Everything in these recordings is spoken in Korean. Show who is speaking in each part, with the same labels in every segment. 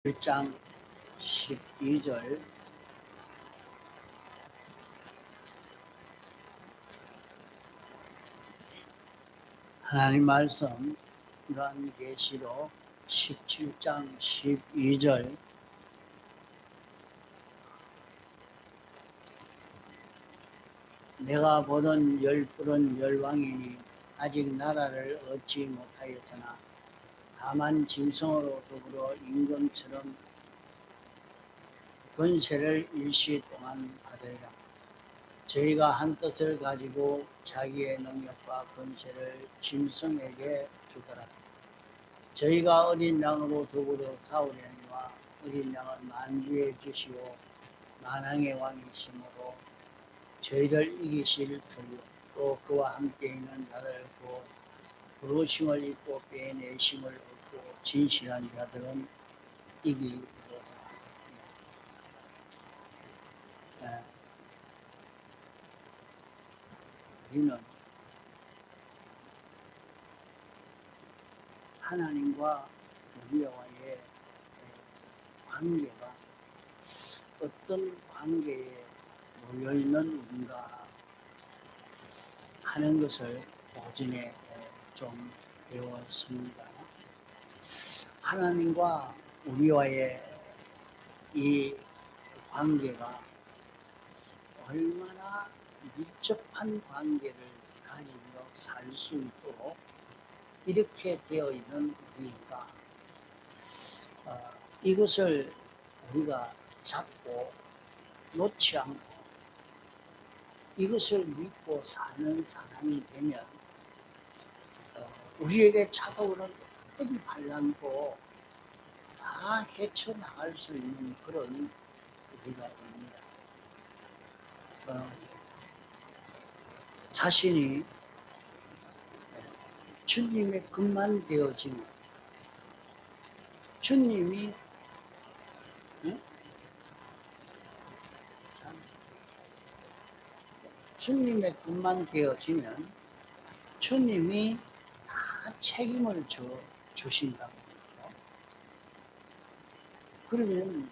Speaker 1: 1장 12절 하나님 말씀 요한계시록 17장 12절 내가 보던 열불은 열왕이니 아직 나라를 얻지 못하였으나 다만 짐승으로 더불어 임금처럼 권세를 일시 동안 받으리라. 저희가 한 뜻을 가지고 자기의 능력과 권세를 짐승에게 주더라. 저희가 어린 양으로 더불어 싸우려니와 어린 양은 만주의 주시오 만왕의 왕이시므로 저희를 이기실 터이요 또 그와 함께 있는 자들 곧 부르심을 입고 빼내심을 얻고 진실한 자들은 이기리로다. 우리는 하나님과 우리와의 관계가 어떤 관계에 놓여있는 우리가 하는 것을 오전에 좀 배웠습니다. 하나님과 우리와의 이 관계가 얼마나 밀접한 관계를 가지고 살 수 있도록 이렇게 되어 있는 우리가 이것을 우리가 잡고 놓지 않고 이것을 믿고 사는 사람이 되면 우리에게 찾아오는 어떤 환난도 다 헤쳐나갈 수 있는 그런 우리가 됩니다. 자신이 주님의 것만 되어지는 주님이 주님의 것만 되어지면 주님이 다 책임을 주신다고. 그러면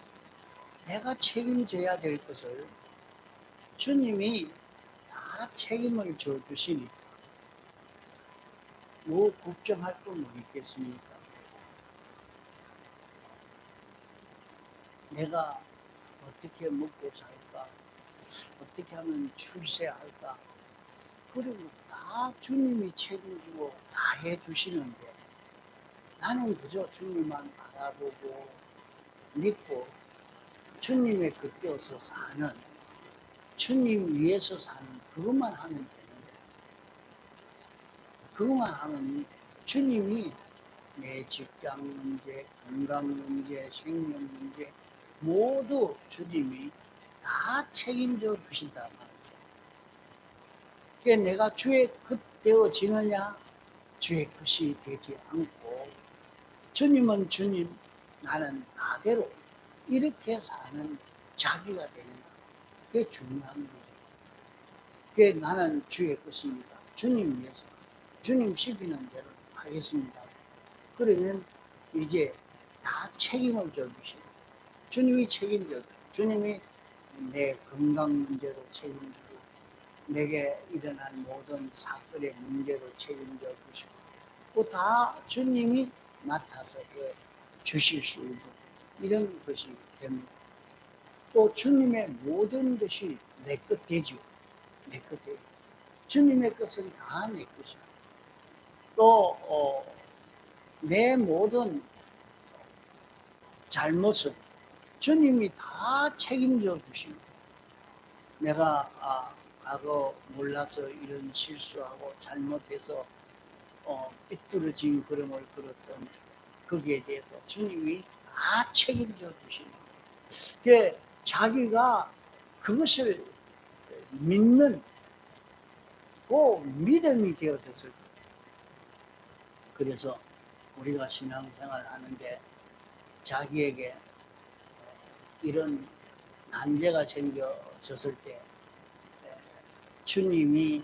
Speaker 1: 내가 책임져야 될 것을 주님이 다 책임을 져주시니까 뭐 걱정할 건 뭐 있겠습니까? 내가 어떻게 먹고 살까? 어떻게 하면 출세할까? 그리고 다 주님이 책임지고 다 해주시는데 나는 그저 주님만 바라보고 믿고 주님의 곁에서 사는 주님 위해서 사는 그것만 하면 되는데 그것만 하면 주님이 내 직장 문제, 건강 문제, 생명 문제 모두 주님이 다 책임져 주신단 말이죠. 그러니까 내가 주의 것 되어지느냐 주의 것이 되지 않고 주님은 주님, 나는 나대로 이렇게 사는 자기가 되는 거. 그게 중요한 거예요. 그게 나는 주의 것입니다. 주님 위해서 주님 시키는 대로 하겠습니다. 그러면 이제 다 책임을 져주시고 주님이 책임져 주님이 내 건강 문제로 책임지고 내게 일어난 모든 사건의 문제로 책임져 주시고 또 다 주님이 맡아서 주실 수 있는 이런 것이 됩니다. 또 주님의 모든 것이 내 것 되죠. 내 것 되죠. 주님의 것은 다 내 것이고 또 내 모든 잘못은 주님이 다 책임져 주십니다. 내가 과거 몰라서 이런 실수하고 잘못해서 삐뚤어진 걸음을 걸었던 거기에 대해서 주님이 다 책임져 주십니다. 자기가 그것을 믿는 그 믿음이 되어졌을 거예요. 그래서 우리가 신앙생활 하는데 자기에게 이런 난제가 생겨졌을 때 주님이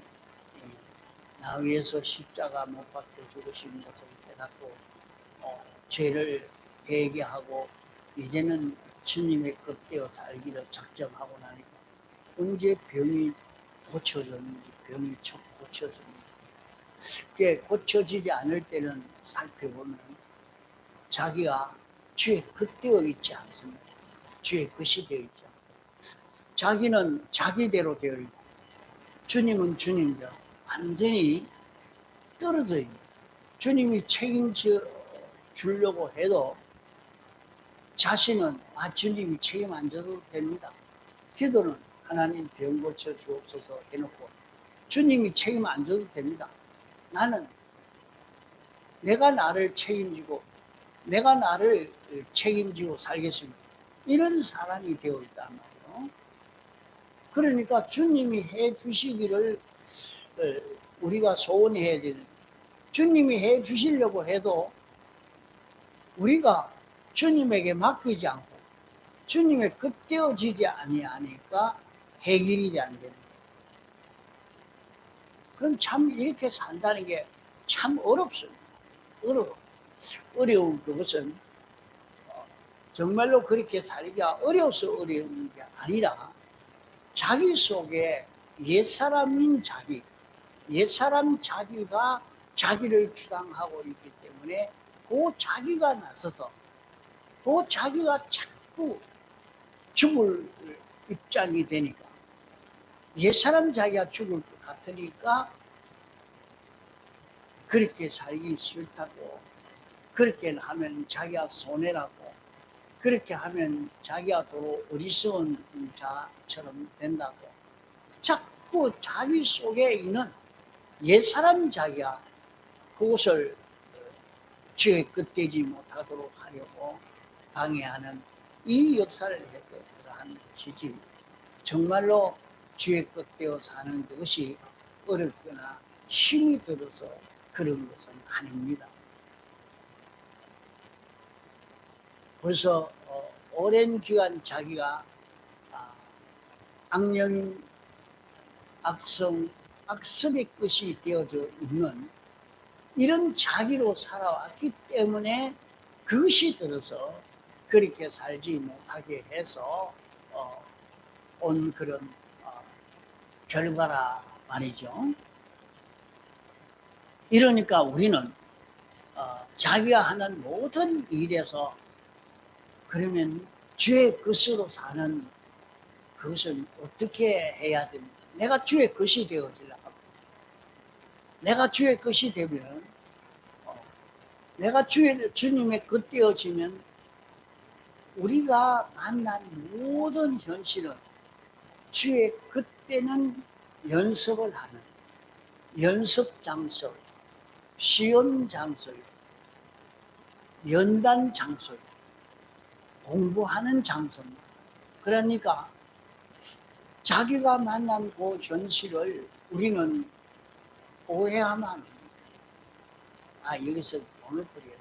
Speaker 1: 나 위해서 십자가 못 박혀 죽으신 것을 깨닫고 죄를 회개하고 이제는 주님의 것되어 살기를 작정하고 나니까 언제 병이 고쳐졌는지, 병이 척 고쳐졌는지, 그게 고쳐지지 않을 때는 살펴보면 자기가 주의 것되어 있지 않습니다. 주의 것이 되어 있지 않습니다. 자기는 자기대로 되어 있고 주님은 주님대로 완전히 떨어져 있는, 주님이 책임져 주려고 해도 자신은 주님이 책임 안 져도 됩니다. 기도는 하나님 병 고쳐 주옵소서 해놓고 주님이 책임 안 져도 됩니다. 나는 내가 나를 책임지고 내가 나를 책임지고 살겠습니다. 이런 사람이 되어 있단 말이에요. 그러니까 주님이 해 주시기를 우리가 소원해야 되는, 주님이 해 주시려고 해도 우리가 주님에게 맡기지 않고 주님의 끝되어지지 아니하니까 해결이 안 됩니다. 그럼 참 이렇게 산다는 게 참 어렵습니다. 어려운 그것은 정말로 그렇게 살기가 어려워서 어려운 게 아니라 자기 속에 옛사람인 자기, 옛사람 자기가 자기를 주장하고 있기 때문에 그 자기가 나서서 그 자기가 자꾸 죽을 입장이 되니까, 옛사람 자기가 죽을 것 같으니까 그렇게 살기 싫다고, 그렇게 하면 자기가 손해라고, 그렇게 하면 자기가 더 어리석은 자처럼 된다고 자꾸 자기 속에 있는 옛사람 자기가 그것을 주의 끝되지 못하도록 하려고 방해하는 이 역사를 해서 그러한 것이지, 정말로 주의 끝되어 사는 것이 어렵거나 힘이 들어서 그런 것은 아닙니다. 그래서 오랜 기간 자기가 악령, 악성, 악습의 것이 되어져 있는 이런 자기로 살아왔기 때문에 그것이 들어서 그렇게 살지 못하게 해서 온 그런 결과라 말이죠. 이러니까 우리는 자기가 하는 모든 일에서 그러면 주의 것으로 사는 그것은 어떻게 해야 됩니까? 내가 주의 것이 되어지려고 합니다. 내가 주의 것이 되면 내가 주님의 것 되어지면 우리가 만난 모든 현실은 주의 그때는 연습을 하는 연습 장소, 시험 장소, 연단 장소, 공부하는 장소입니다. 그러니까 자기가 만난 그 현실을 우리는 오해하면 안 됩니다. 여기서 돈을 벌여야 돼.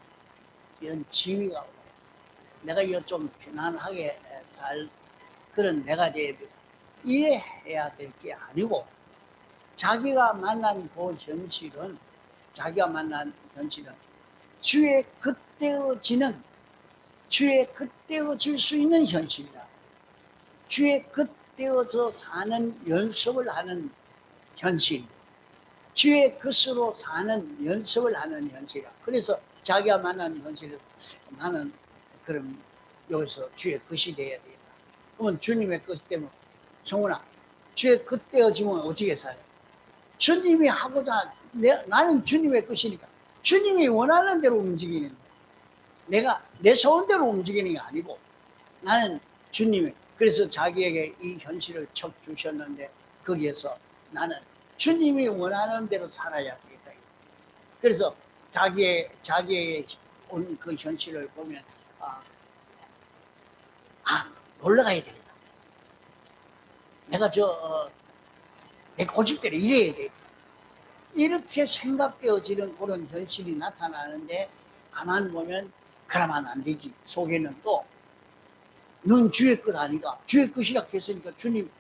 Speaker 1: 이런 지위가 오고 내가 이거 좀 편안하게 살 그런 내가 돼야 돼. 이해해야 될 게 아니고 자기가 만난 그 현실은 주의 그때어지는 주의 그때어질 수 있는 현실이다. 주의 그때어져 사는 연습을 하는 현실, 주의 것으로 사는 연습을 하는 현실이야. 그래서 자기가 만난 현실을 나는 그럼 여기서 주의 것이 돼야 되겠다. 그러면 주님의 것 때문에 정훈아, 주의 그때어지면 어떻게 살아요? 주님이 하고자 나는 주님의 것이니까 주님이 원하는 대로 움직이는 거야. 내가 내 소원대로 움직이는 게 아니고 나는 주님의, 그래서 자기에게 이 현실을 척 주셨는데 거기에서 나는 주님이 원하는 대로 살아야 되겠다. 그래서 자기의 온 그 현실을 보면 올라가야 되겠다. 내가 내 고집대로 이래야 돼. 이렇게 생각되어지는 그런 현실이 나타나는데 가만 보면 그러면 안 되지. 속에는 또 넌 주의 것 아니가. 주의 것이라 했으니까 주님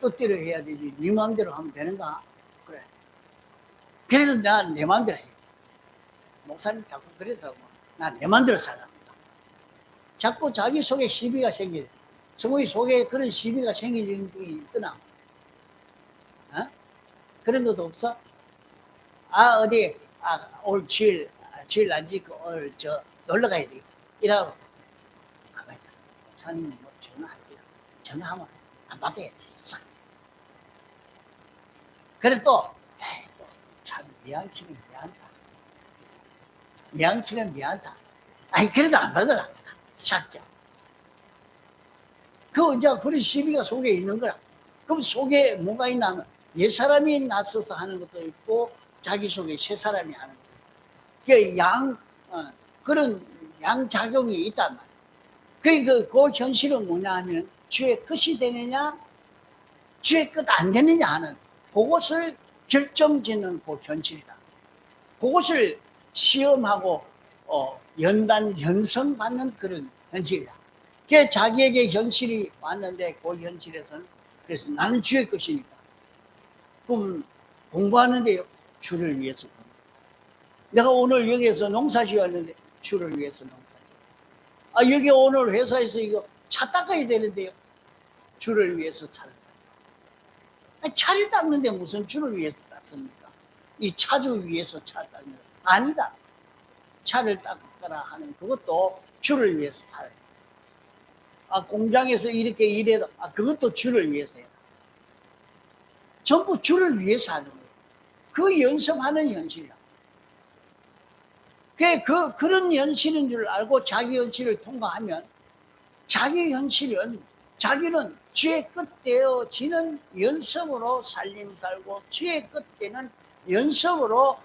Speaker 1: 뜻대로 해야 되지. 네 마음대로 하면 되는가? 그래. 그래서 난 내 마음대로 해. 목사님 자꾸 그러더라고. 난 내 마음대로 살아. 자꾸 자기 속에 시비가 생겨요. 성우의 속에 그런 시비가 생기는 분이 있거나, 어? 그런 것도 없어? 어디, 오늘 주일 안 지고 오늘 놀러 가야 돼. 이러고, 목사님은 뭐 전화할게요. 전화하면 안 받아야지. 싹. 그래 또, 참 미안키는 미안하다. 미안키는 미안하다. 그래도 안 받으라. 싹자. 이제 그런 시비가 속에 있는 거라. 그럼 속에 뭐가 있나 하면 옛사람이 나서서 하는 것도 있고 자기 속에 새사람이 하는 것도 있고. 그런 양작용이 있단 말이야. 그 현실은 뭐냐 하면 주의 끝이 되느냐 주의 끝 안 되느냐 하는 그것을 결정짓는 그 현실이다. 그것을 시험하고 연성받는 그런 현실이다. 그게 자기에게 현실이 왔는데 그 현실에서는 그래서 나는 주의 것이니까. 그럼 공부하는데 주를 위해서. 내가 오늘 여기에서 농사 지었는데 주를 위해서 농사 지어. 여기 오늘 회사에서 이거 차 닦아야 되는데요. 주를 위해서 차를 닦아. 차를 닦는데 무슨 주를 위해서 닦습니까? 이 차주 위해서 차 닦는 거 아니다. 차를 닦아라 하는 그것도 주를 위해서 살아요. 공장에서 이렇게 일해도 그것도 주를 위해서 해요. 전부 주를 위해서 하는 거예요. 그 연습하는 현실이야. 그런 현실인 줄 알고 자기 현실을 통과하면 자기 현실은 자기는 주의 끝되어지는 연습으로 살림 살고 주의 끝되는 연습으로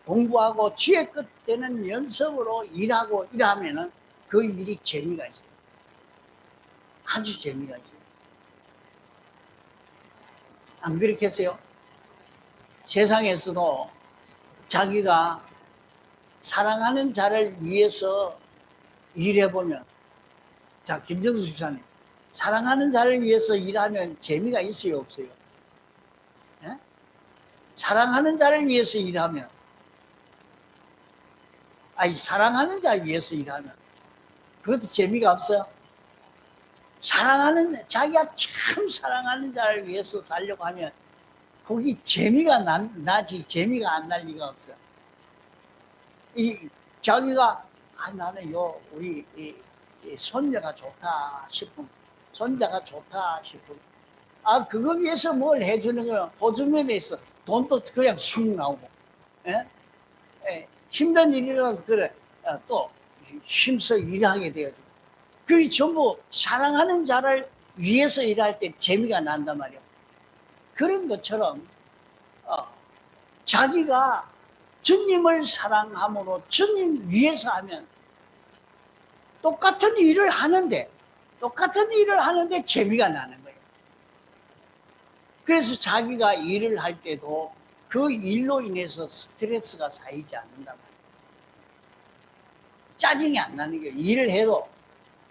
Speaker 1: 공부하고 주의 끝되는 연습으로 일하고 이러면은 그 일이 재미가 있어요. 아주 재미가 있어요. 안 그렇겠어요? 세상에서도 자기가 사랑하는 자를 위해서 일해보면, 자, 김정수 집사님, 사랑하는 자를 위해서 일하면 재미가 있어요, 없어요? 예? 사랑하는 자를 위해서 일하면, 사랑하는 자를 위해서 일하면, 그것도 재미가 없어요? 자기가 참 사랑하는 자를 위해서 살려고 하면 거기 재미가 나지 재미가 안 날 리가 없어. 자기가 나는 우리 손녀가 좋다 싶으면 손자가 좋다 싶으면 그거 위해서 뭘 해주는 거는 호주면에서 돈도 그냥 쑥 나오고 힘든 일이라도 그래 또 힘써 일하게 되어지고 그게 전부 사랑하는 자를 위해서 일할 때 재미가 난단 말이에요. 그런 것처럼 자기가 주님을 사랑함으로 주님 위해서 하면 똑같은 일을 하는데 재미가 나는 거예요. 그래서 자기가 일을 할 때도 그 일로 인해서 스트레스가 쌓이지 않는단 말이에요. 짜증이 안 나는 거예요. 일을 해도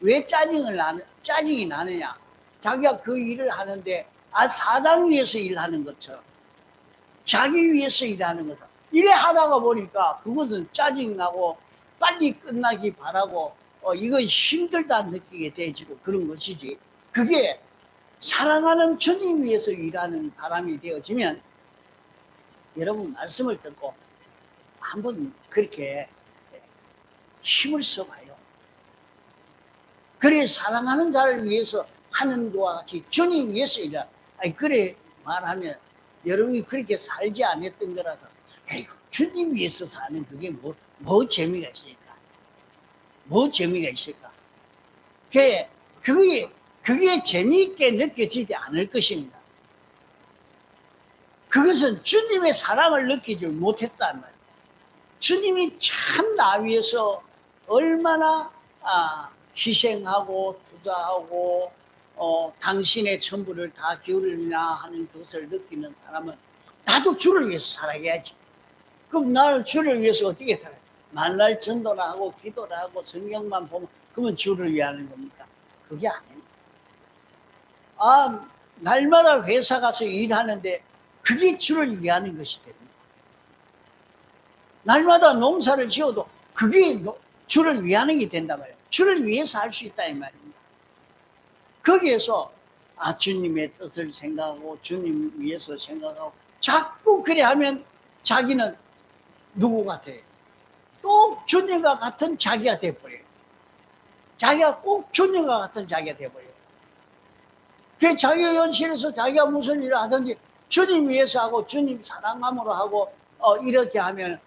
Speaker 1: 왜 짜증이 나느냐? 자기가 그 일을 하는데 사장 위해서 일하는 것처럼 자기 위해서 일하는 것처럼 이래 하다가 보니까 그것은 짜증나고 빨리 끝나기 바라고 이거 힘들다 느끼게 되지고 그런 것이지. 그게 사랑하는 주님 위해서 일하는 사람이 되어지면 여러분 말씀을 듣고 한번 그렇게 힘을 써봐요. 그래 사랑하는 자를 위해서 하는 것과 같이 주님 위해서 일하라. 그래 말하면 여러분이 그렇게 살지 않았던 거라서 주님 위해서 사는 그게 뭐 재미가 있을까? 뭐 재미가 있을까? 그게 재미있게 느껴지지 않을 것입니다. 그것은 주님의 사랑을 느끼지 못했단 말이에요. 주님이 참 나 위해서 얼마나 희생하고 투자하고 당신의 전부를 다 기울이냐 하는 것을 느끼는 사람은 나도 주를 위해서 살아야지. 그럼 나를 주를 위해서 어떻게 살아요? 만날 전도를 하고 기도를 하고 성경만 보면 그러면 주를 위하는 겁니까? 그게 아닙니다. 날마다 회사 가서 일하는데 그게 주를 위하는 것이 됩니다. 날마다 농사를 지어도 그게 주를 위하는 게 된단 말이에요. 주를 위해서 할 수 있다 이 말입니다. 거기에서 주님의 뜻을 생각하고 주님 위해서 생각하고 자꾸 그래 하면 자기는 누구가 돼? 또 주님과 같은 자기가 돼버려요. 자기가 꼭 주님과 같은 자기가 돼버려요. 그 자기가 현실에서 자기가 무슨 일을 하든지 주님 위해서 하고 주님 사랑함으로 하고 이렇게 하면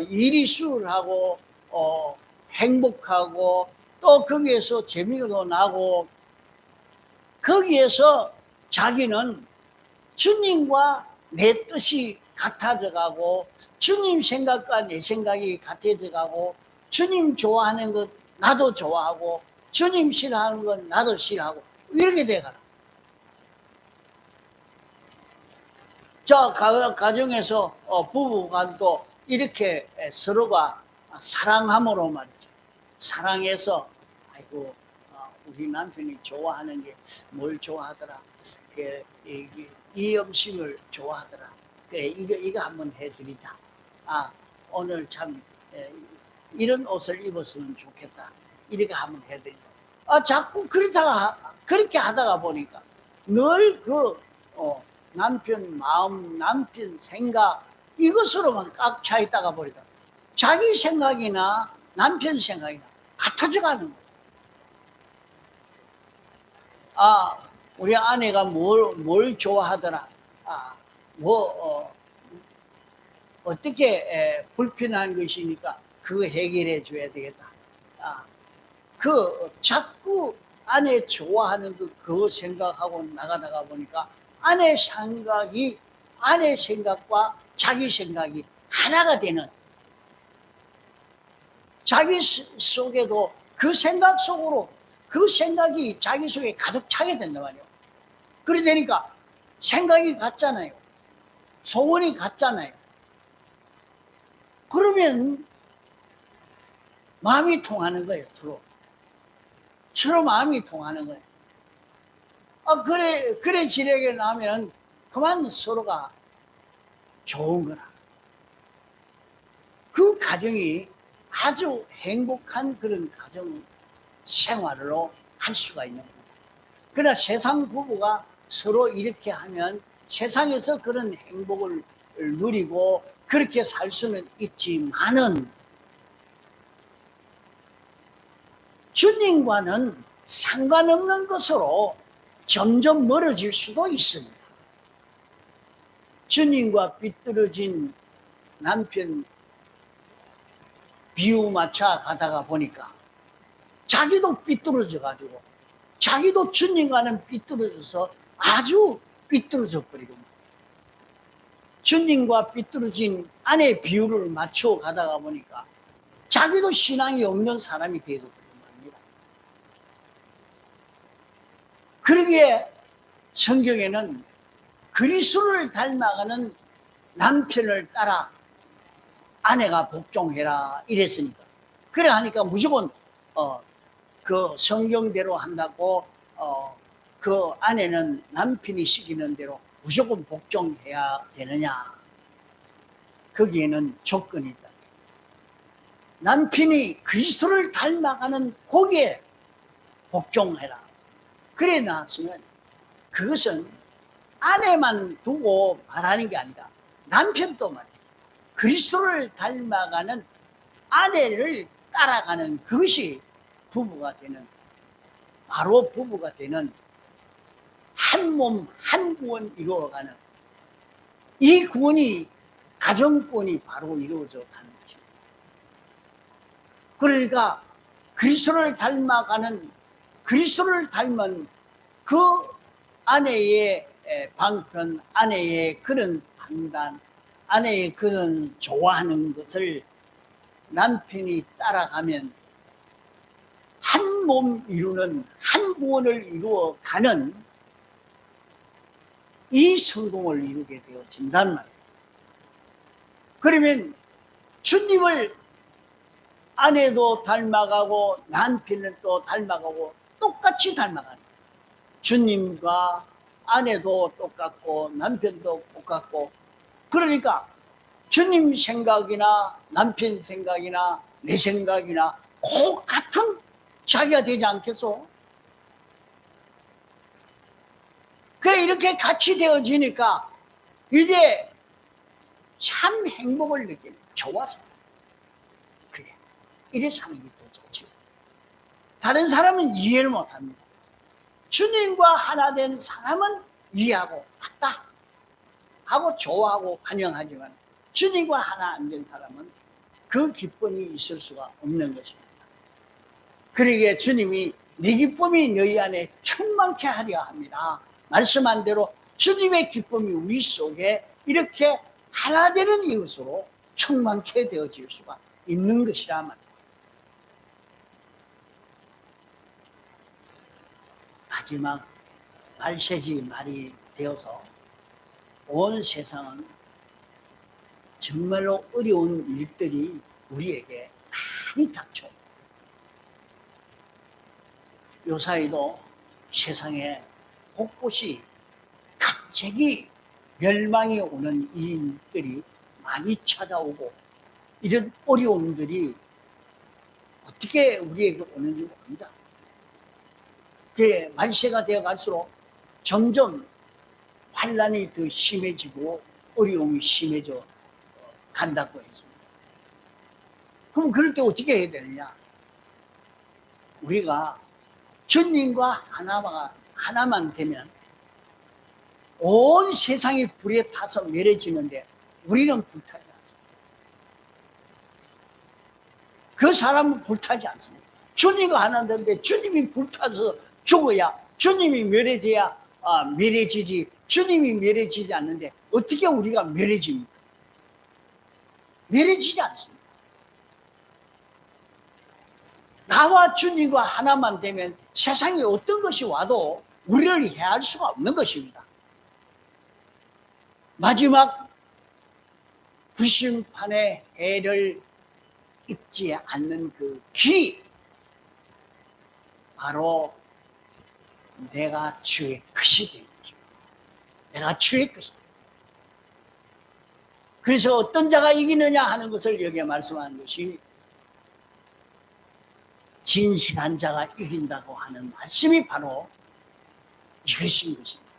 Speaker 1: 일이 수월하고 행복하고 또 거기에서 재미도 나고 거기에서 자기는 주님과 내 뜻이 같아져 가고 주님 생각과 내 생각이 같아져 가고 주님 좋아하는 것 나도 좋아하고 주님 싫어하는 건 나도 싫어하고 이렇게 돼가라. 자, 가정에서 부부간도 이렇게 서로가 사랑함으로 말이죠. 사랑해서 아이고 우리 남편이 좋아하는 게 뭘 좋아하더라. 이 음식을 좋아하더라. 그래, 이거 한번 해드리자. 오늘 참 이런 옷을 입었으면 좋겠다. 이렇게 한번 해드리자. 자꾸 그렇게 하다가 보니까 늘 남편 마음, 남편 생각 이것으로만 꽉 차 있다가 보니까 자기 생각이나 남편 생각이나 같아져 가는 거예요. 우리 아내가 뭘 좋아하더라. 어떻게 불편한 것이니까 그거 해결해 줘야 되겠다. 자꾸 아내 좋아하는 그거 생각하고 나가다가 보니까 아내 생각과 자기 생각이 하나가 되는 자기 속에도 그 생각 속으로 그 생각이 자기 속에 가득 차게 된단 말이에요. 그래 되니까 생각이 같잖아요. 소원이 같잖아요. 그러면 마음이 통하는 거예요. 서로 마음이 통하는 거예요. 그래 지내게 나면 그만 서로가 좋은 거라. 그 가정이 아주 행복한 그런 가정 생활로 할 수가 있는 겁니다. 그러나 세상 부부가 서로 이렇게 하면 세상에서 그런 행복을 누리고 그렇게 살 수는 있지만은 주님과는 상관없는 것으로 점점 멀어질 수도 있습니다. 주님과 삐뚤어진 남편 비유 맞춰 가다가 보니까 자기도 삐뚤어져 가지고 자기도 주님과는 삐뚤어져서 아주 삐뚤어져 버리고 주님과 삐뚤어진 아내 비유를 맞춰 가다가 보니까 자기도 신앙이 없는 사람이 되어버린 겁니다. 그러기에 성경에는 그리스도를 닮아가는 남편을 따라 아내가 복종해라 이랬으니까 그래 하니까 무조건 그 성경대로 한다고 그 아내는 남편이 시키는 대로 무조건 복종해야 되느냐? 거기에는 조건이 있다. 남편이 그리스도를 닮아가는 거기에 복종해라. 그래 나왔으면 그것은 아내만 두고 말하는 게 아니라 남편도 말이야. 그리스도를 닮아가는 아내를 따라가는 그것이 부부가 되는 바로 부부가 되는 한 몸 한 구원 이루어가는 이 구원이 가정권이 바로 이루어져 가는 것입니다. 그러니까 그리스도를 닮아가는 그리스도를 닮은 그 아내의 방편, 아내의 그런 판단, 아내의 그런 좋아하는 것을 남편이 따라가면 한 몸 이루는 한 구원을 이루어가는 이 성공을 이루게 되어진단 말이에요. 그러면 주님을 아내도 닮아가고 남편은 또 닮아가고 똑같이 닮아가는 거예요. 주님과 아내도 똑같고 남편도 똑같고 그러니까 주님 생각이나 남편 생각이나 내 생각이나 그 같은 자기가 되지 않겠소? 이렇게 같이 되어지니까 이제 참 행복을 느끼는, 좋아서. 그래, 이래 사는 게 더 좋지. 다른 사람은 이해를 못합니다. 주님과 하나 된 사람은 이해하고 맞다 하고 좋아하고 환영하지만, 주님과 하나 안 된 사람은 그 기쁨이 있을 수가 없는 것입니다. 그러기에 주님이 네 기쁨이 너희 안에 충만케 하려 합니다. 말씀한 대로 주님의 기쁨이 우리 속에 이렇게 하나 되는 이웃으로 충만케 되어질 수가 있는 것이라 말입니다. 마지막 말세지 말이 되어서 온 세상은 정말로 어려운 일들이 우리에게 많이 닥쳐요. 요사이도 세상에 곳곳이 갑자기 멸망이 오는 일들이 많이 찾아오고, 이런 어려움들이 어떻게 우리에게 오는지 모릅니다. 그게 말세가 되어 갈수록 점점 환란이 더 심해지고 어려움이 심해져 간다고 했습니다. 그럼 그럴 때 어떻게 해야 되느냐? 우리가 주님과 하나만 되면 온 세상이 불에 타서 멸해지는데 우리는 불타지 않습니다. 그 사람은 불타지 않습니다. 주님과 하나인데 주님이 불타서 죽어야, 주님이 멸해지지, 주님이 멸해지지 않는데 어떻게 우리가 멸해집니까? 멸해지지 않습니다. 나와 주님과 하나만 되면 세상에 어떤 것이 와도 우리를 해할 수가 없는 것입니다. 마지막 불심판의 해를 입지 않는 그 길이 바로 내가 주의 것이 되는 것입니다. 내가 주의 것이 되는 것입니다. 그래서 어떤 자가 이기느냐 하는 것을 여기에 말씀하는 것이, 진실한 자가 이긴다고 하는 말씀이 바로 이것인 것입니다.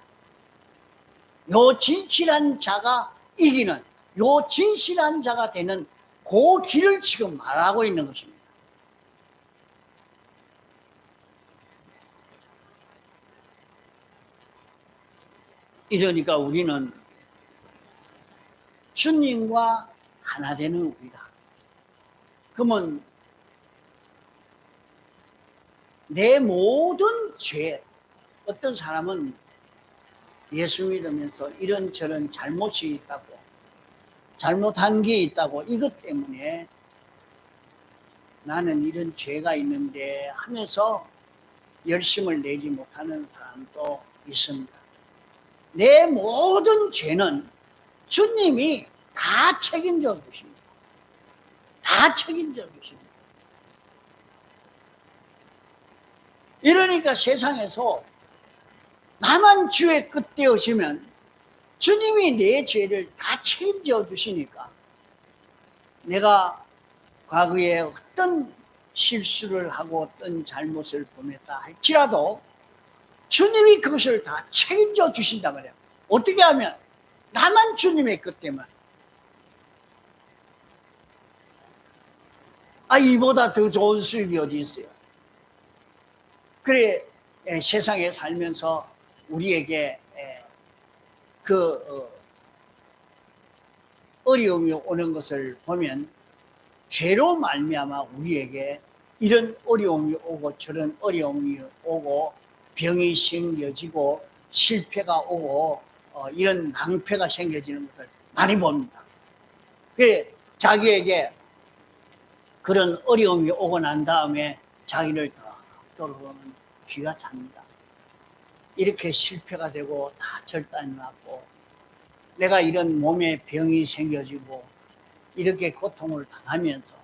Speaker 1: 요 진실한 자가 이기는, 요 진실한 자가 되는 그 길을 지금 말하고 있는 것입니다. 이러니까 우리는 주님과 하나 되는 우리다. 그러면 내 모든 죄, 어떤 사람은 예수 믿으면서 이런저런 잘못이 있다고, 잘못한 게 있다고, 이것 때문에 나는 이런 죄가 있는데 하면서 열심을 내지 못하는 사람도 있습니다. 내 모든 죄는 주님이 다 책임져 주십니다. 다 책임져 주십니다. 이러니까 세상에서 나만 주의 끝 되어지면 주님이 내 죄를 다 책임져 주시니까, 내가 과거에 어떤 실수를 하고 어떤 잘못을 범했다 할지라도 주님이 그것을 다 책임져 주신다 그래요. 어떻게 하면? 나만 주님의 끝 되면. 이보다 더 좋은 수입이 어디 있어요? 그래, 세상에 살면서 우리에게 어려움이 오는 것을 보면, 죄로 말미암아 우리에게 이런 어려움이 오고 저런 어려움이 오고 병이 생겨지고 실패가 오고 이런 낭패가 생겨지는 것을 많이 봅니다. 그래, 자기에게 그런 어려움이 오고 난 다음에 자기를 더 돌아보면 기가 찹니다. 이렇게 실패가 되고 다 절단이 났고, 내가 이런 몸에 병이 생겨지고 이렇게 고통을 당하면서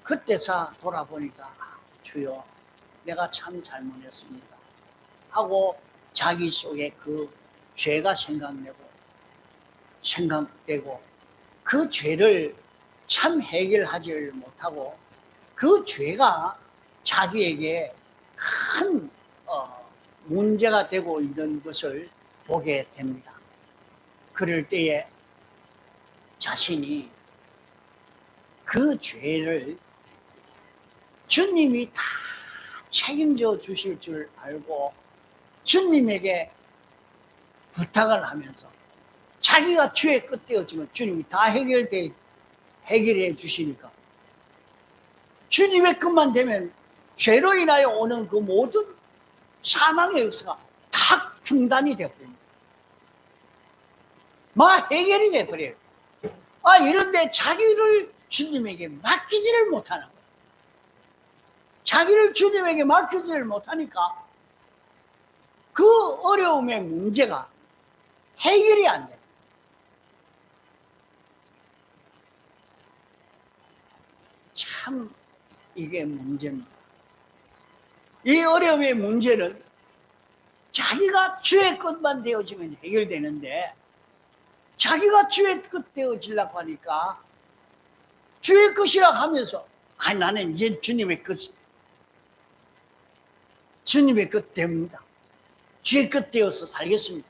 Speaker 1: 그때서 돌아보니까, 주여 내가 참 잘못했습니다 하고 자기 속에 그 죄가 생각되고 그 죄를 참 해결하지 못하고 그 죄가 자기에게 큰 문제가 되고 있는 것을 보게 됩니다. 그럴 때에 자신이 그 죄를 주님이 다 책임져 주실 줄 알고 주님에게 부탁을 하면서 자기가 죄의 끝되어지면 주님이 다 해결해 주시니까 주님의 끝만 되면 죄로 인하여 오는 그 모든 사망의 역사가 다 중단이 되어버립니다. 막 해결이 되어버려요. 이런데 자기를 주님에게 맡기지를 못하는 거예요. 자기를 주님에게 맡기지를 못하니까 그 어려움의 문제가 해결이 안 돼요. 참 이게 문제입니다. 이 어려움의 문제는 자기가 주의 끝만 되어지면 해결되는데 자기가 주의 끝 되어지려고 하니까 주의 끝이라 하면서 나는 이제 주님의 끝 됩니다. 주의 끝 되어서 살겠습니다.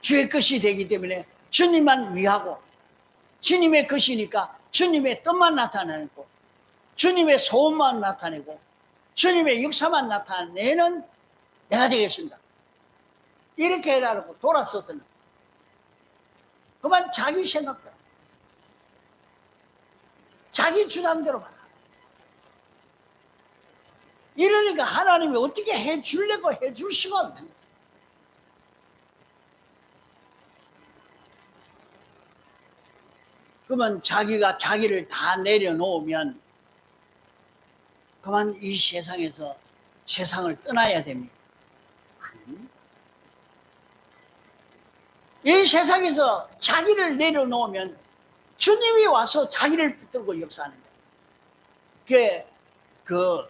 Speaker 1: 주의 끝이 되기 때문에 주님만 위하고 주님의 것이니까 주님의 뜻만 나타내고 주님의 소원만 나타내고 주님의 역사만 나타내는 내가 되겠습니다. 이렇게 해라고 돌아서서는 그만 자기 생각대로 자기 주장대로 만 이러니까 하나님이 어떻게 해주려고 해줄 수가 없는 거예요. 그러면 자기가 자기를 다 내려놓으면 그만 이 세상에서 세상을 떠나야 됩니다. 이 세상에서 자기를 내려놓으면 주님이 와서 자기를 붙들고 역사하는 거예요. 그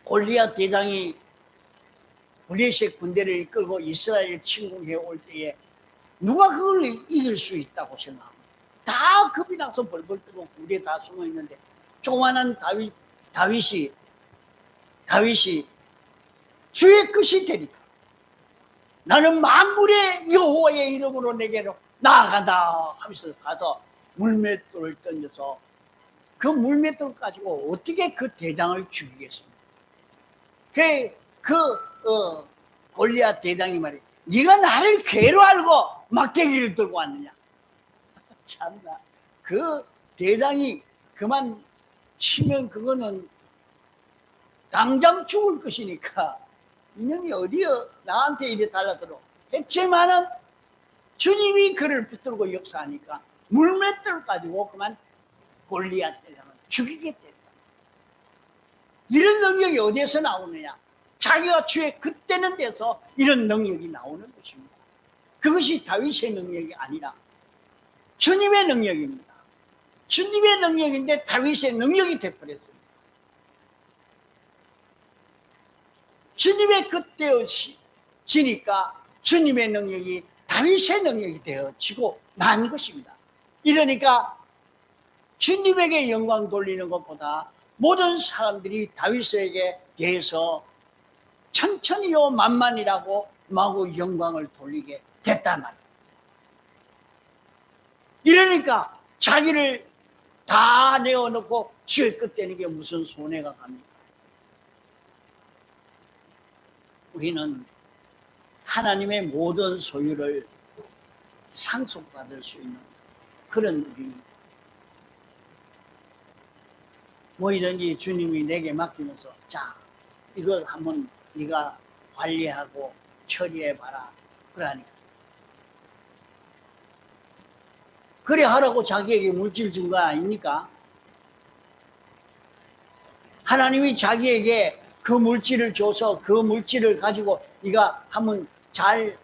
Speaker 1: 골리앗 대장이 블레셋 군대를 이끌고 이스라엘 침공해 올 때에 누가 그걸 이길 수 있다고 생각합니다. 다 겁이 나서 벌벌 떨고 군대에 다 숨어 있는데 조그만한 다윗이 주의 끝이 되니까 나는 만물의 여호와의 이름으로 내게로 나아간다 하면서 가서 물맷돌을 던져서 그 물맷돌 가지고 어떻게 그 대장을 죽이겠습니까? 골리앗 대장이 말이야, 네가 나를 괴로 알고 막대기를 들고 왔느냐. 참나, 그 대장이 그만 치면 그거는 당장 죽을 것이니까 이놈이 어디여 나한테 이래 달라들어 했지만은 주님이 그를 붙들고 역사하니까 물맷돌 가지고 그만 골리앗 대장을 죽이겠다. 이런 능력이 어디에서 나오느냐? 자기가 주의 그때는 데서 이런 능력이 나오는 것입니다. 그것이 다윗의 능력이 아니라 주님의 능력입니다. 주님의 능력인데 다윗의 능력이 되어버렸습니다. 주님의 끝되어지니까 주님의 능력이 다윗의 능력이 되어지고 난 것입니다. 이러니까 주님에게 영광 돌리는 것보다 모든 사람들이 다윗에게 대해서 천천히요 만만이라고 마구 영광을 돌리게 됐단 말이에요. 이러니까 자기를 다 내어놓고 주의 끝 되는 게 무슨 손해가 갑니까? 우리는 하나님의 모든 소유를 상속받을 수 있는 그런 우리입니다. 뭐이든지 주님이 내게 맡기면서 자, 이걸 한번 네가 관리하고 처리해봐라 그러니까 그래 하라고 자기에게 물질 준 거 아닙니까? 하나님이 자기에게 그 물질을 줘서 그 물질을 가지고 네가 한번 잘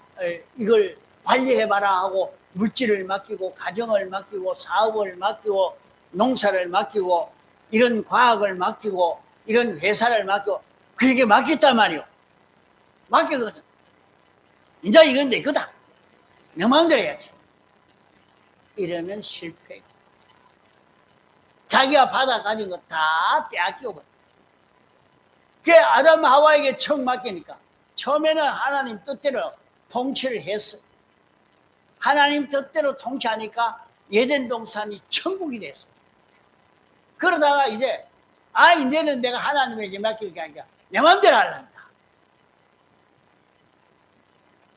Speaker 1: 이걸 관리해봐라 하고 물질을 맡기고 가정을 맡기고 사업을 맡기고 농사를 맡기고 이런 과학을 맡기고 이런 회사를 맡기고 그에게 맡겼단 말이오. 맡겼거든. 이제 이건 내 거다. 내 마음대로 해야지. 이러면 실패. 자기가 받아 가진 거 다 빼앗겨 버려. 그 아담 하와에게 처음 맡기니까 처음에는 하나님 뜻대로 통치를 했어. 하나님 뜻대로 통치하니까 에덴 동산이 천국이 됐어. 그러다가 이제는 내가 하나님에게 맡길 게 아니라 내 마음대로 하란다.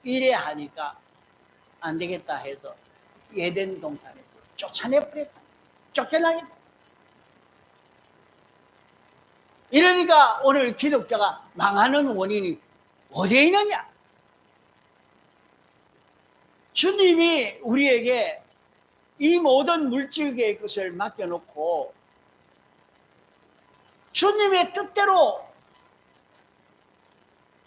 Speaker 1: 이래 하니까 안 되겠다 해서 에덴 동산에서 쫓아내버렸다. 쫓겨나겠다. 이러니까 오늘 기독자가 망하는 원인이 어디에 있느냐? 주님이 우리에게 이 모든 물질계의 것을 맡겨놓고 주님의 뜻대로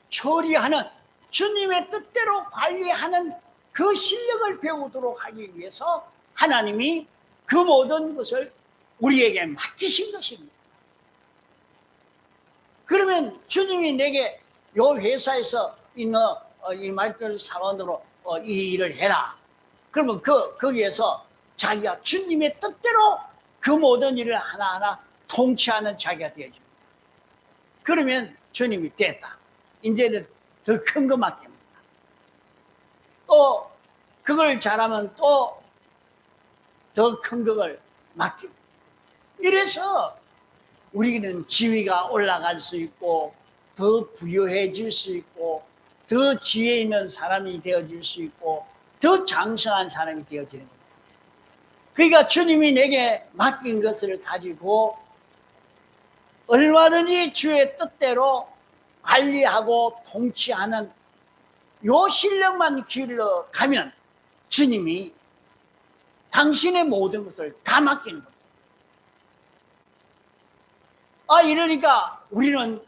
Speaker 1: 처리하는, 주님의 뜻대로 관리하는 그 실력을 배우도록 하기 위해서 하나님이 그 모든 것을 우리에게 맡기신 것입니다. 그러면 주님이 내게 요 회사에서 있는 이 말별 사원으로 이 일을 해라. 그러면 거기에서 자기가 주님의 뜻대로 그 모든 일을 하나하나 통치하는 자기가 되어집니다. 그러면 주님이 됐다. 이제는 더 큰 거 맡깁니다. 또 그걸 잘하면 또 더 큰 것을 맡기고. 이래서 우리는 지위가 올라갈 수 있고 더 부유해질 수 있고 더 지혜 있는 사람이 되어질 수 있고 더 장성한 사람이 되어지는 겁니다. 그러니까 주님이 내게 맡긴 것을 가지고 얼마든지 주의 뜻대로 관리하고 통치하는 요 실력만 길러가면 주님이 당신의 모든 것을 다 맡기는 겁니다. 이러니까 우리는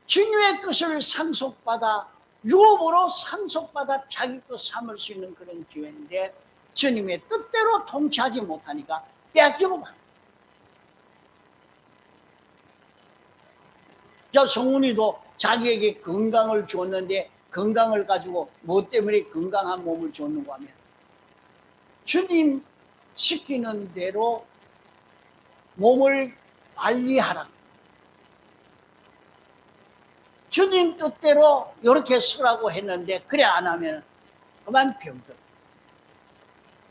Speaker 1: 주님의 것을 상속받아 유업으로 상속받아 자기 것 삼을 수 있는 그런 기회인데 주님의 뜻대로 통치하지 못하니까 빼앗기고 말. 저 성훈이도 자기에게 건강을 줬는데 건강을 가지고 뭐 때문에 건강한 몸을 줬는가 하면 주님 시키는 대로 몸을 관리하라. 주님 뜻대로 이렇게 쓰라고 했는데 그래 안 하면 그만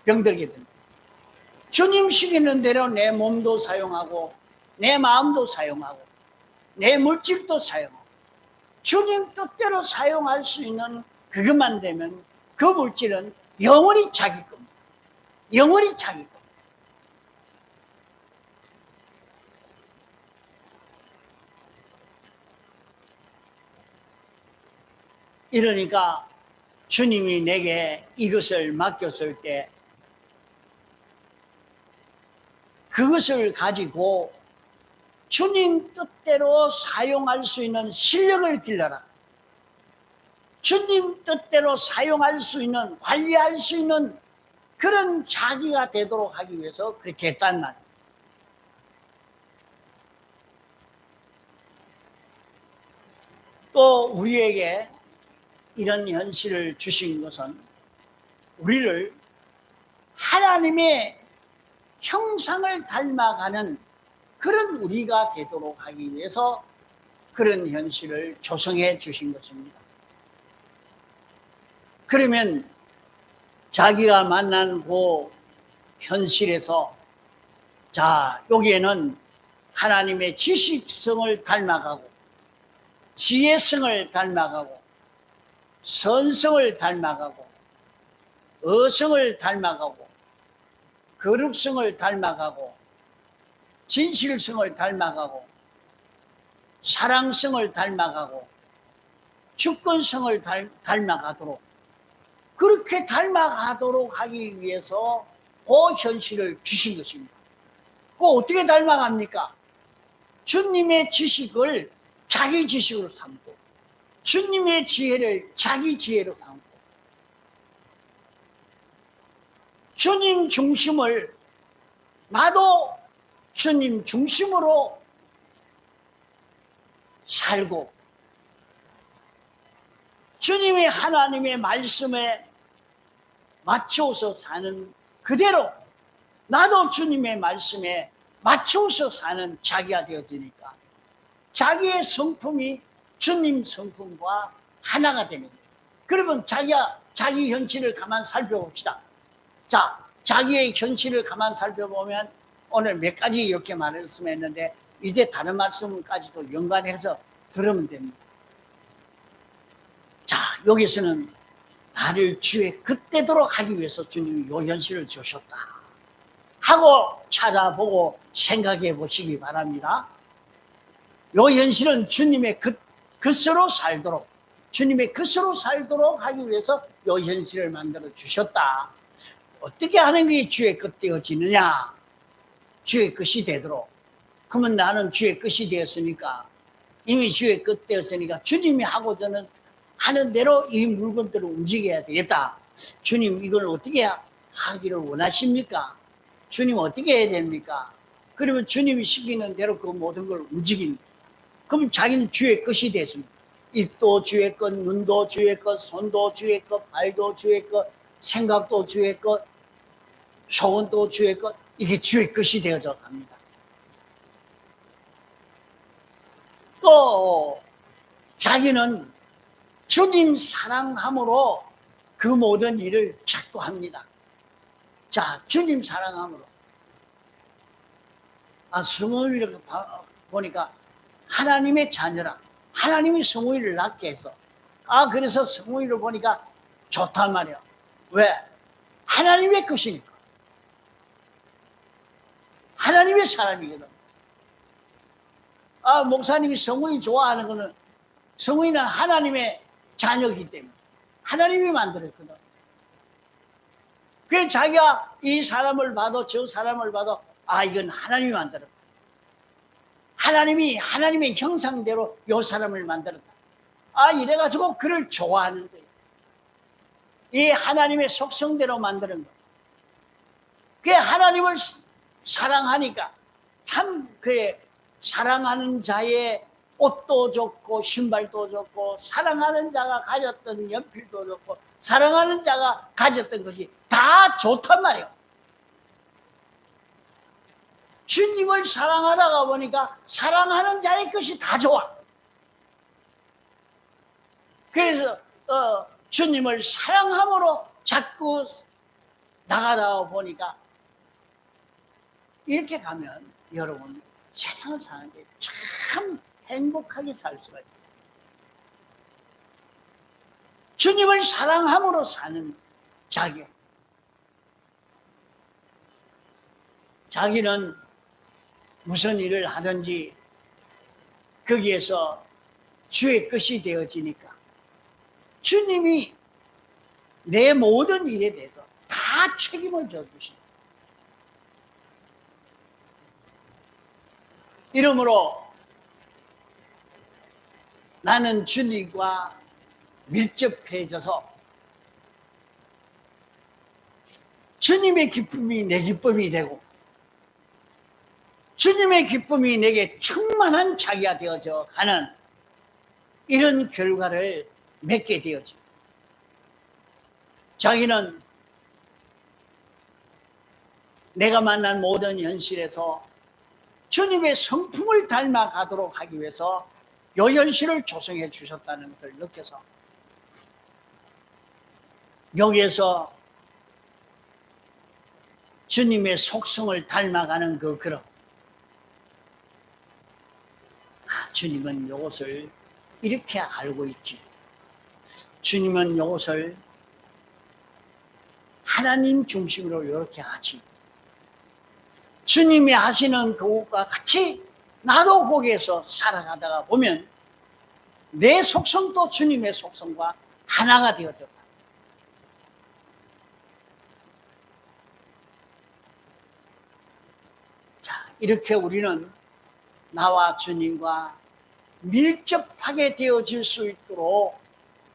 Speaker 1: 병들게 된다. 주님 시키는 대로 내 몸도 사용하고 내 마음도 사용하고 내 물질도 사용하고 주님 뜻대로 사용할 수 있는 그것만 되면 그 물질은 영원히 자기 겁니다. 영원히 자기 겁니다. 이러니까 주님이 내게 이것을 맡겼을 때 그것을 가지고 주님 뜻대로 사용할 수 있는 실력을 길러라. 주님 뜻대로 사용할 수 있는, 관리할 수 있는 그런 자기가 되도록 하기 위해서 그렇게 했단 말이에요. 또 우리에게 이런 현실을 주신 것은 우리를 하나님의 형상을 닮아가는 그런 우리가 되도록 하기 위해서 그런 현실을 조성해 주신 것입니다. 그러면 자기가 만난 그 현실에서 여기에는 하나님의 지식성을 닮아가고 지혜성을 닮아가고 선성을 닮아가고 어성을 닮아가고 거룩성을 닮아가고 진실성을 닮아가고 사랑성을 닮아가고 주권성을 닮아가도록 그렇게 닮아가도록 하기 위해서 그 현실을 주신 것입니다. 그거 어떻게 닮아갑니까? 주님의 지식을 자기 지식으로 삼고 주님의 지혜를 자기 지혜로 삼고 주님 중심을 나도 주님 중심으로 살고 주님의 하나님의 말씀에 맞춰서 사는 그대로 나도 주님의 말씀에 맞춰서 사는 자기가 되어지니까 자기의 성품이 주님 성품과 하나가 되는 거예요. 그러면 자기 현실을 가만 살펴봅시다. 자, 자기의 현실을 가만 살펴보면 오늘 몇 가지 이렇게 말씀했는데 이제 다른 말씀까지도 연관해서 들으면 됩니다. 자, 여기서는 나를 주의 그때도록 하기 위해서 주님이 요 현실을 주셨다 하고 찾아보고 생각해 보시기 바랍니다. 요 현실은 주님의 것으로 살도록, 주님의 것으로 살도록 하기 위해서 요 현실을 만들어 주셨다. 어떻게 하는 게 주의 것 되어지느냐? 주의 것이 되도록. 그러면 나는 주의 것이 되었으니까, 이미 주의 것 되었으니까 주님이 하고자는 하는 대로 이 물건들을 움직여야 되겠다. 주님 이걸 어떻게 하기를 원하십니까? 주님 어떻게 해야 됩니까? 그러면 주님이 시키는 대로 그 모든 걸 움직입니다. 그럼 자기는 주의 것이 됐습니다. 입도 주의 것, 눈도 주의 것, 손도 주의 것, 발도 주의 것, 생각도 주의 것, 소원도 주의 것, 이게 주의 것이 되어져 갑니다. 또 자기는 주님 사랑함으로 그 모든 일을 자꾸 합니다. 자, 주님 사랑함으로. 성우이를 보니까 하나님의 자녀라. 하나님이 성우이를 낳게 해서. 그래서 성우이를 보니까 좋단 말이야. 왜? 하나님의 것이니까. 하나님의 사람이거든. 목사님이 성우이 좋아하는 거는 성우이는 하나님의 자녀이기 때문에 하나님이 만들었거든. 그래서 자기가 이 사람을 봐도 저 사람을 봐도 이건 하나님이 만들었다. 하나님이 하나님의 형상대로 이 사람을 만들었다. 이래가지고 그를 좋아하는 거예요. 이 하나님의 속성대로 만드는 거. 그 하나님을 사랑하니까 참 그의 사랑하는 자의 옷도 좋고 신발도 좋고 사랑하는 자가 가졌던 연필도 좋고 사랑하는 자가 가졌던 것이 다 좋단 말이에요. 주님을 사랑하다가 보니까 사랑하는 자의 것이 다 좋아. 그래서 주님을 사랑함으로 자꾸 나가다 보니까 이렇게 가면 여러분 세상을 사는데 참 행복하게 살 수가 있어요. 주님을 사랑함으로 사는 자기는 무슨 일을 하든지 거기에서 주의 것이 되어지니까 주님이 내 모든 일에 대해서 다 책임을 져주십니다. 이러므로 나는 주님과 밀접해져서 주님의 기쁨이 내 기쁨이 되고 주님의 기쁨이 내게 충만한 자기가 되어져 가는 이런 결과를 맺게 되어집니다. 자기는 내가 만난 모든 현실에서 주님의 성품을 닮아가도록 하기 위해서 이 현실을 조성해 주셨다는 것을 느껴서 여기에서 주님의 속성을 닮아가는 그 그릇, 주님은 이것을 이렇게 알고 있지. 주님은 이것을 하나님 중심으로 이렇게 하지. 주님이 하시는 그것과 같이 나도 거기에서 살아가다가 보면 내 속성도 주님의 속성과 하나가 되어졌다. 자, 이렇게 우리는 나와 주님과 밀접하게 되어질 수 있도록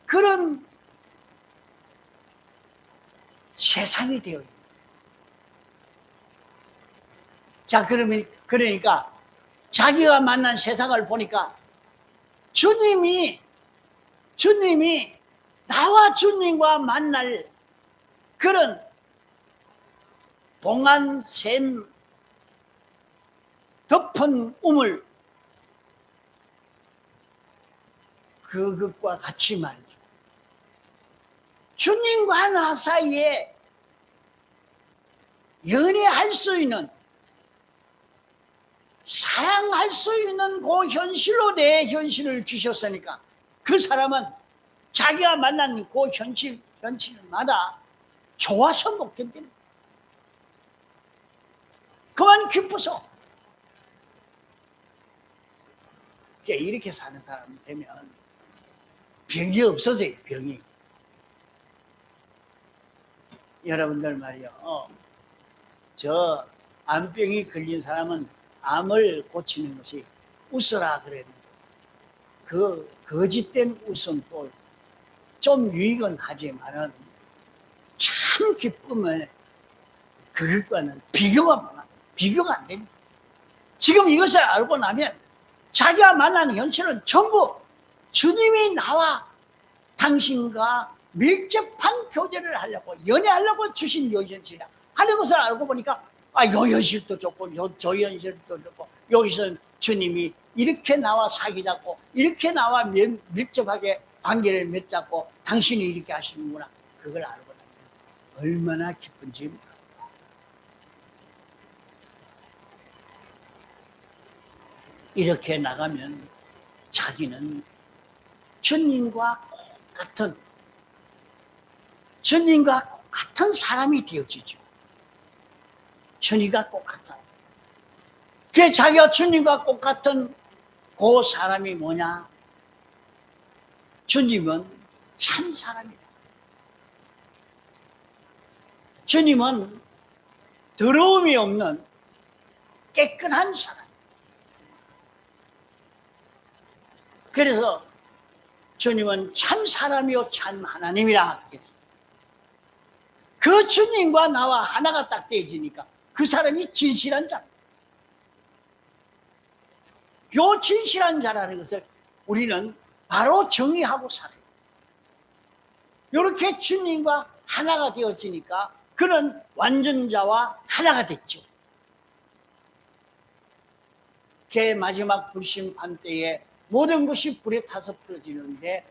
Speaker 1: 그런 세상이 되어 있습니다. 자, 그러니까 자기가 만난 세상을 보니까 주님이 나와 주님과 만날 그런 동안샘 덮은 우물, 그것과 같이 말이죠. 주님과 나 사이에 연애할 수 있는, 사랑할 수 있는 그 현실로 내 현실을 주셨으니까 그 사람은 자기가 만난 그 현실마다 좋아서 못 견딥니다. 그만 기뻐서. 이렇게 사는 사람이 되면 병이 없어져요, 병이. 여러분들 말이요, 저 암병이 걸린 사람은 암을 고치는 것이 웃어라 그랬는데 그 거짓된 웃음도 좀 유익은 하지만은 참 기쁨을 그것과는 비교가 안 됩니다. 지금 이것을 알고 나면 자기가 만나는 현실은 전부 주님이 나와 당신과 밀접한 교제를 하려고, 연애하려고 주신 요 현실이야 하는 것을 알고 보니까 요 현실도 좋고 저 현실도 좋고, 여기서 주님이 이렇게 나와 사귀자고, 이렇게 나와 밀접하게 관계를 맺자고 당신이 이렇게 하시는구나, 그걸 알고 나면 얼마나 기쁜지 몰라. 이렇게 나가면 자기는 주님과 같은 사람이 되어지죠. 주님과 똑같아. 그 자기가 주님과 똑같은 그 사람이 뭐냐? 주님은 참 사람이다. 주님은 더러움이 없는 깨끗한 사람. 그래서 주님은 참 사람이요 참 하나님이라 하겠습니다. 그 주님과 나와 하나가 딱 되어지니까 그 사람이 진실한 자. 요 진실한 자라는 것을 우리는 바로 정의하고 살아요. 이렇게 주님과 하나가 되어지니까 그는 완전자와 하나가 됐죠. 그 마지막 불심판 때에 모든 것이 불에 타서 풀어지는데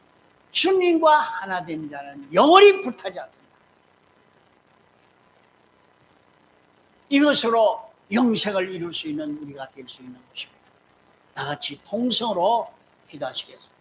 Speaker 1: 주님과 하나 된 자는 영원히 불타지 않습니다. 이것으로 영생을 이룰 수 있는 우리가 될 수 있는 것입니다. 다 같이 통성으로 기도하시겠습니다.